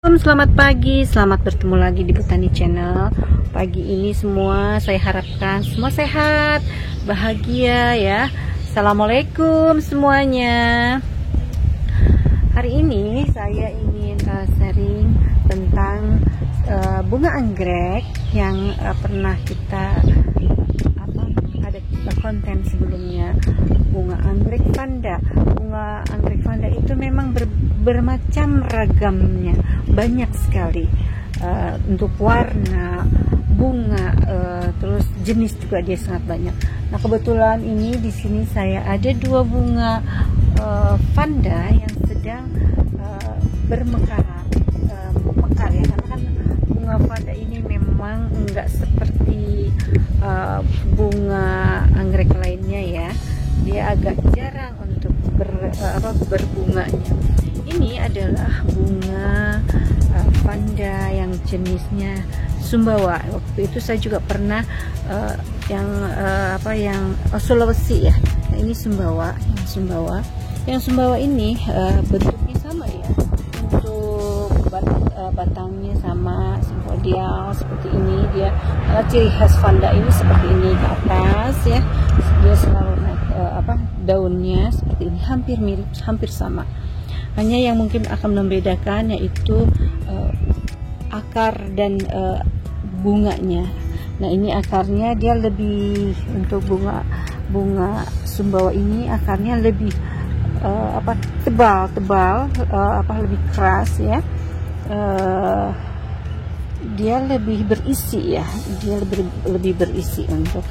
Selamat pagi, selamat bertemu lagi di Botani Channel. Pagi ini semua saya harapkan semua sehat, bahagia ya. Assalamualaikum semuanya. Hari ini saya ingin sharing tentang bunga anggrek yang pernah kita ada konten sebelumnya. Bunga anggrek vanda. Bunga anggrek vanda itu memang bermacam ragamnya, banyak sekali untuk warna, bunga, terus jenis juga dia sangat banyak. Nah kebetulan ini di sini saya ada dua bunga vanda yang sedang bermekaran, mekar ya, karena kan bunga vanda ini memang enggak seperti bunga anggrek lainnya ya. Dia agak jarang untuk berbunganya. Ini adalah bunga vanda yang jenisnya Sumbawa. Waktu itu saya juga pernah yang Sulawesi ya. Nah, ini Sumbawa, yang Sumbawa ini bentuknya sama ya. Untuk batangnya sama, simpodial seperti ini. Dia ciri khas vanda ini seperti ini ke atas ya. Dia selalu daunnya seperti ini, hampir mirip, hampir sama. Hanya yang mungkin akan membedakan yaitu akar dan bunganya. Nah ini akarnya dia lebih, untuk bunga Sumbawa ini akarnya lebih tebal, lebih keras ya. Dia lebih berisi ya, dia lebih berisi untuk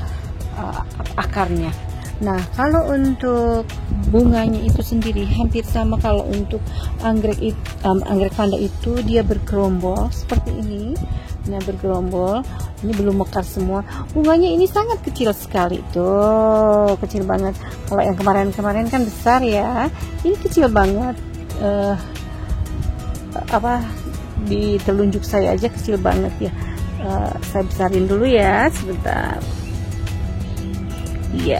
akarnya. Nah kalau untuk bunganya itu sendiri hampir sama. Kalau untuk anggrek vanda itu dia bergerombol seperti ini. Nah bergerombol, ini belum mekar semua. Bunganya ini sangat kecil sekali tuh, kecil banget. Kalau yang kemarin kan besar ya, ini kecil banget. Di telunjuk saya aja kecil banget ya. Saya besarin dulu ya sebentar. Iya.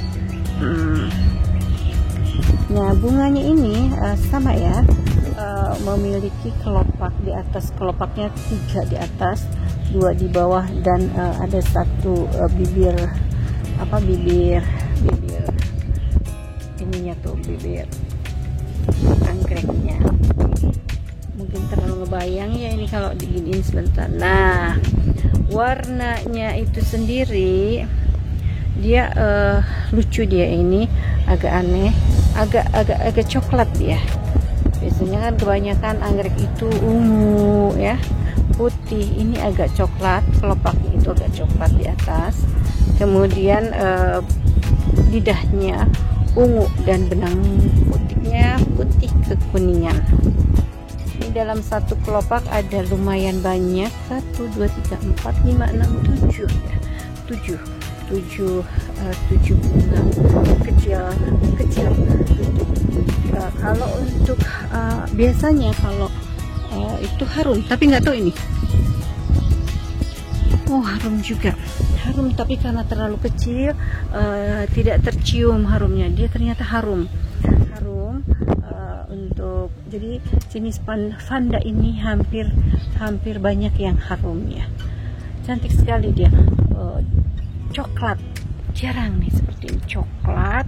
Nah bunganya ini sama ya, memiliki kelopak. Di atas kelopaknya 3 di atas, 2 di bawah, dan ada satu bibir ininya tuh, bibir anggreknya. Mungkin terlalu ngebayang ya ini kalau diginiin sebentar. Nah warnanya itu sendiri dia lucu, dia ini agak aneh, agak coklat dia. Biasanya kan kebanyakan anggrek itu ungu ya, putih. Ini agak coklat, kelopaknya itu agak coklat di atas. Kemudian lidahnya ungu dan benang putihnya putih kekuningan. Ini dalam satu kelopak ada lumayan banyak, 1, 2, 3, 4, 5, 6, 7 ya, 7 bunga kecil. Kalau untuk biasanya kalau itu harum, tapi nggak tahu ini. Oh harum juga, harum, tapi karena terlalu kecil tidak tercium harumnya. Dia ternyata harum. Untuk jadi jenis vanda ini hampir banyak yang harum ya. Cantik sekali dia. Coklat, jarang nih seperti ini, coklat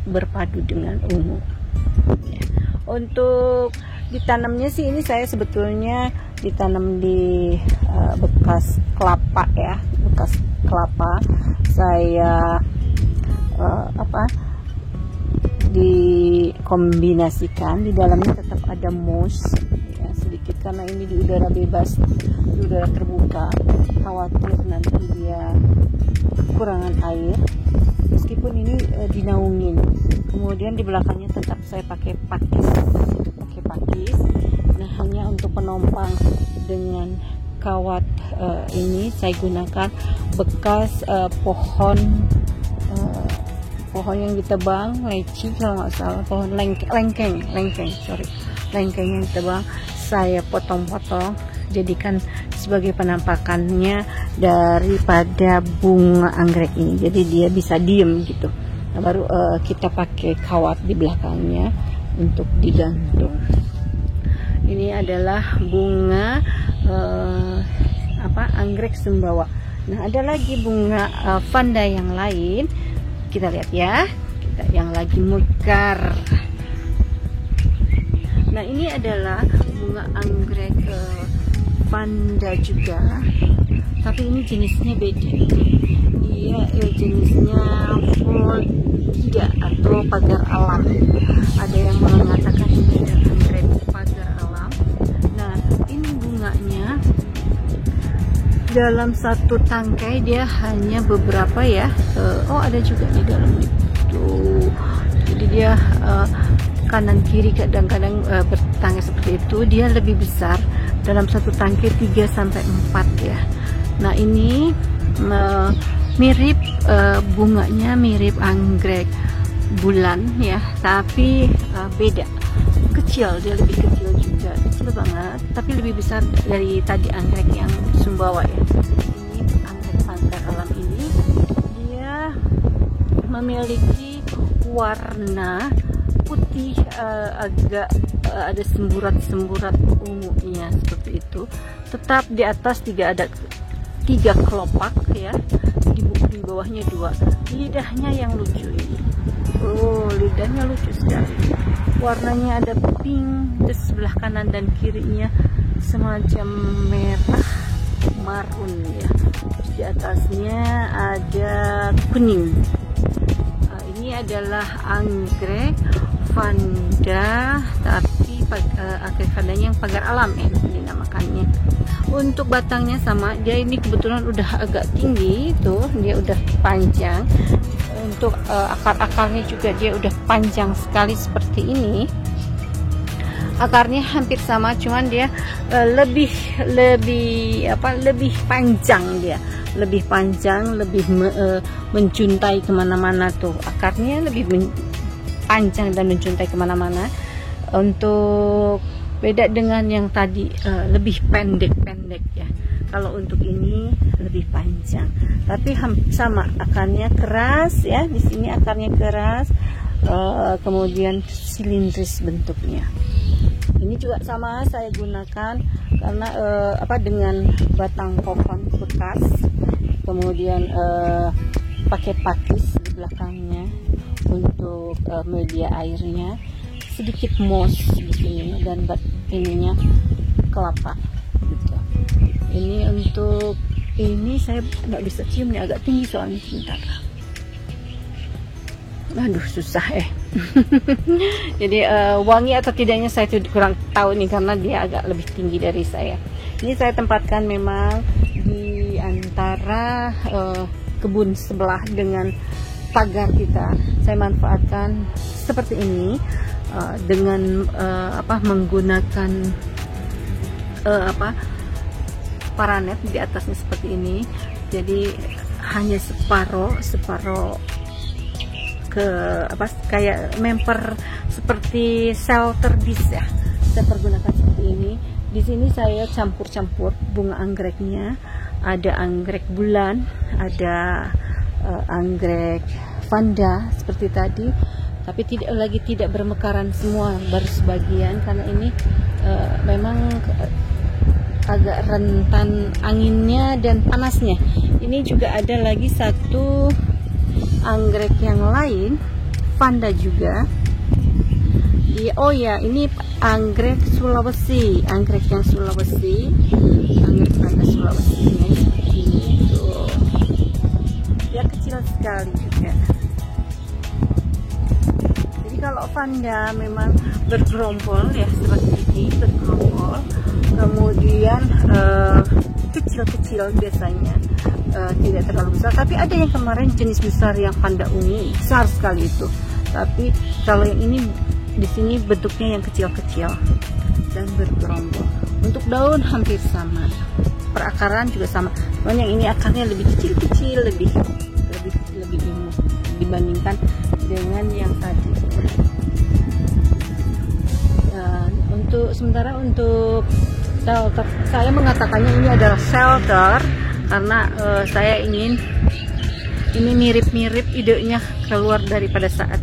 berpadu dengan ungu ya. Untuk ditanamnya sih ini saya sebetulnya ditanam di bekas kelapa ya, bekas kelapa. Saya dikombinasikan, di dalamnya tetap ada moss ya, sedikit, karena ini di udara bebas, di udara terbuka, khawatir nanti dia kekurangan air. Meskipun ini dinaungin, kemudian di belakangnya tetap saya pakai pakis. Nah hanya untuk penopang dengan kawat ini saya gunakan bekas pohon yang ditebang, leci kalau nggak salah, pohon lengkeng yang ditebang. Saya potong-potong, jadikan sebagai penampakannya daripada bunga anggrek ini, jadi dia bisa diem gitu. Nah, baru kita pakai kawat di belakangnya untuk digantung. Ini adalah bunga anggrek Sumbawa. Nah, ada lagi bunga vanda yang lain. Kita lihat ya. Yang lagi mekar. Nah, ini adalah bunga anggrek vanda juga. Tapi ini jenisnya beda. Dia jenisnya Florida atau pagar alam. Ada yang mengatakan ini adalah anggrek pagar alam. Nah, ini bunganya dalam satu tangkai dia hanya beberapa ya. Ada juga di dalam itu. Jadi dia kanan kiri kadang-kadang bertangkai seperti itu. Dia lebih besar dalam satu tangkai 3-4 ya. Nah, ini mirip bunganya mirip anggrek bulan ya, tapi beda. Kecil, dia lebih kecil juga, kecil banget, tapi lebih besar dari tadi anggrek yang Sumbawa ya. Ini anggrek pagar alam ini dia memiliki warna putih, agak ada semburat-semburat ungunya seperti itu. Tetap di atas ada 3 kelopak ya, di bawahnya 2. Lidahnya yang lucu ini. Lidahnya lucu sekali. Warnanya ada pink di sebelah kanan dan kirinya semacam merah marun ya. Terus di atasnya ada kuning. Ini adalah anggrek vanda, tapi anggrek vandanya yang pagar alam ya dinamakannya. Untuk batangnya sama, dia ini kebetulan udah agak tinggi tuh, dia udah panjang. Untuk akar-akarnya juga dia udah panjang sekali seperti ini. Akarnya hampir sama, cuman dia lebih panjang dia, lebih panjang, lebih menjuntai kemana-mana tuh. Akarnya lebih panjang dan menjuntai kemana-mana. Untuk beda dengan yang tadi lebih pendek-pendek ya. Kalau untuk ini lebih panjang, tapi sama, akarnya keras ya. Di sini akarnya keras, kemudian silindris bentuknya. Ini juga sama saya gunakan karena dengan batang pohon bekas, kemudian pakai pakis di belakangnya untuk media airnya, sedikit moss di sini dan ininya kelapa gitu. Ini untuk ini saya nggak bisa cium nih, agak tinggi soalnya. Sebentar, aduh susah jadi wangi atau tidaknya saya kurang tahu nih karena dia agak lebih tinggi dari saya. Ini saya tempatkan memang di antara kebun sebelah dengan pagar kita. Saya manfaatkan seperti ini dengan menggunakan paranet di atasnya seperti ini. Jadi hanya separuh ke kayak memper seperti shelter dish ya. Saya pergunakan seperti ini. Di sini saya campur-campur bunga anggreknya. Ada anggrek bulan, ada anggrek vanda seperti tadi, tapi tidak bermekaran semua, baru sebagian karena ini memang agak rentan anginnya dan panasnya. Ini juga ada lagi satu anggrek yang lain, vanda juga. Ini anggrek Sulawesi, anggrek yang Sulawesi, anggrek vanda Sulawesi seperti itu. Dia kecil sekali juga. Jadi kalau vanda memang bergerombol ya seperti ini, bergerombol. Kemudian kecil-kecil biasanya, tidak terlalu besar. Tapi ada yang kemarin jenis besar yang vanda ungu, besar sekali itu. Tapi kalau yang ini di sini bentuknya yang kecil-kecil dan bergerombol. Untuk daun hampir sama, perakaran juga sama. Cuman yang ini akarnya lebih kecil-kecil, lebih ungu dibandingkan dengan yang tadi. Untuk sementara untuk shelter, saya mengatakannya ini adalah shelter karena saya ingin ini mirip-mirip idenya keluar daripada saat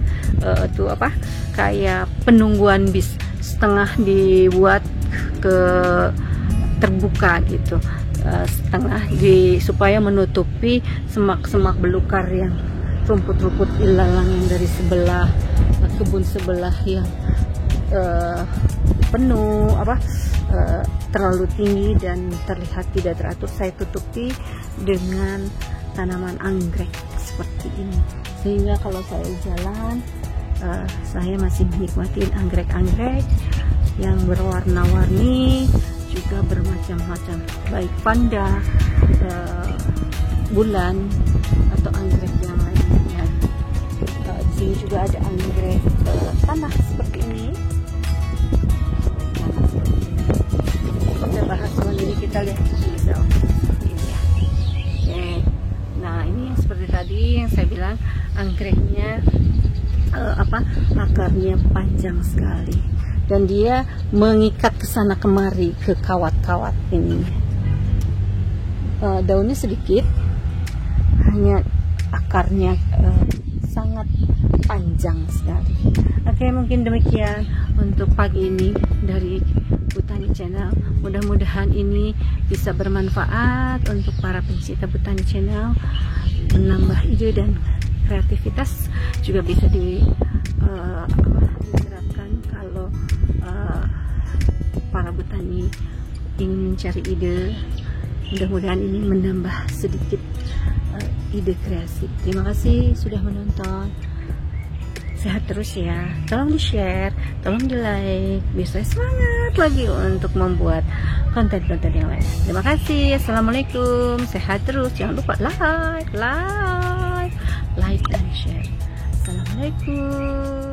kayak penungguan bis, setengah dibuat ke terbuka gitu, setengah supaya menutupi semak-semak belukar yang rumput-rumput ilalang yang dari sebelah kebun sebelah yang penuh terlalu tinggi dan terlihat tidak teratur. Saya tutupi dengan tanaman anggrek seperti ini, sehingga kalau saya jalan saya masih menikmati anggrek-anggrek yang berwarna-warni, juga bermacam-macam, baik panda, bulan, atau anggrek yang lainnya. Di sini juga ada anggrek tanah seperti ini. Kita bahas ini, kita lihat bisa ini ya. Oke. Nah, ini yang seperti tadi yang saya bilang, anggreknya akarnya panjang sekali dan dia mengikat ke sana kemari ke kawat-kawat ini. Daunnya sedikit, hanya akarnya sangat panjang sekali. Oke, mungkin demikian untuk pagi ini dari Botani Channel. Mudah-mudahan ini bisa bermanfaat untuk para pencinta Botani Channel, menambah ide dan kreativitas, juga bisa diterapkan kalau para petani ingin mencari ide. Mudah-mudahan ini menambah sedikit ide kreasi. Terima kasih sudah menonton. Sehat terus ya. Tolong di share, tolong di like, biar saya semangat lagi untuk membuat konten-konten yang lain. Terima kasih. Assalamualaikum. Sehat terus. Jangan lupa like dan share. Assalamualaikum.